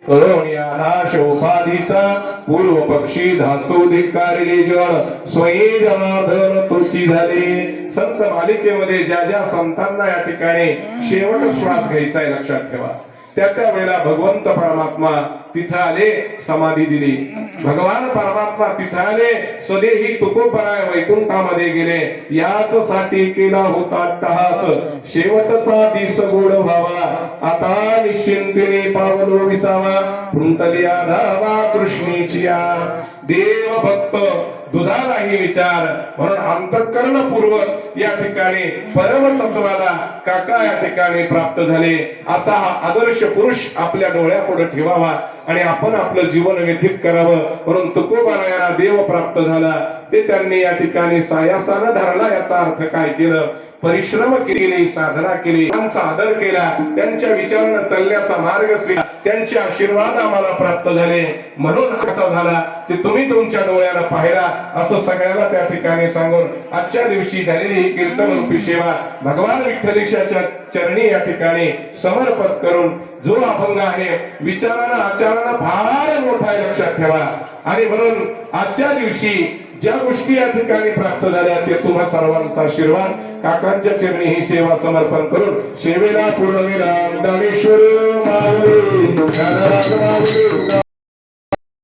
कळवण्या नाश उपाधीचा पूर्व पक्षी धातू धिक्कारिले जण स्वयं जनार्दन तोची झाले. संत मालिकेमध्ये ज्या ज्या संतांना या ठिकाणी शेवट श्वास घ्यायचा आहे लक्षात ठेवा. त्या वेळेला भगवंत परमात्मा तिथं आले, समाधी दिली. भगवान परमात्मा तिथं आले, स्वदेही तुकोबराय वैकुंठामध्ये गेले. याच साठी केला होता टहास, शेवटचा दिस गोड व्हावा. आता निश्चिंतेने पावलो विसावा, फुंटलिया धावा कृष्णेचिया. देव भक्त तुझा नाही विचार, म्हणून अंतःकरणपूर्वक या ठिकाणी परमतत्वाला काका या ठिकाणी प्राप्त झाले. असा हा आदर्श पुरुष आपल्या डोळ्यापुढे ठेवावा आणि आपण आपलं जीवन व्यतीत करावं. म्हणून तुकोबारायांना देव प्राप्त झाला, ते त्यांनी या ठिकाणी सायासानं धरला. याचा अर्थ काय केलं? परिश्रम केले, साधना केली, त्यांचा आदर केला, त्यांच्या विचारानं चालण्याचा मार्ग स्वीकारला, त्यांचे आशीर्वाद आम्हाला प्राप्त झाले. म्हणून कसा झाला ते तुम्ही तुमच्या डोळ्यानं पाहिला. असं सगळ्याला त्या ठिकाणी सांगून आजच्या दिवशी झालेली ही कीर्तन रूपी सेवा भगवान विठ्ठलेशाच्या चरणी या ठिकाणी समर्पित करून, जो अभंग आहे विचारानं आचारानं फार मोठा आहे लक्षात ठेवा. आणि म्हणून आजच्या दिवशी ज्या गोष्टी या ठिकाणी प्राप्त झाल्या ते तुम्हा सर्वांचा आशीर्वाद काकांच्या चरणी ही सेवा समर्पण करून सेवेला पूर्णविराम. ज्ञानेश्वर माऊली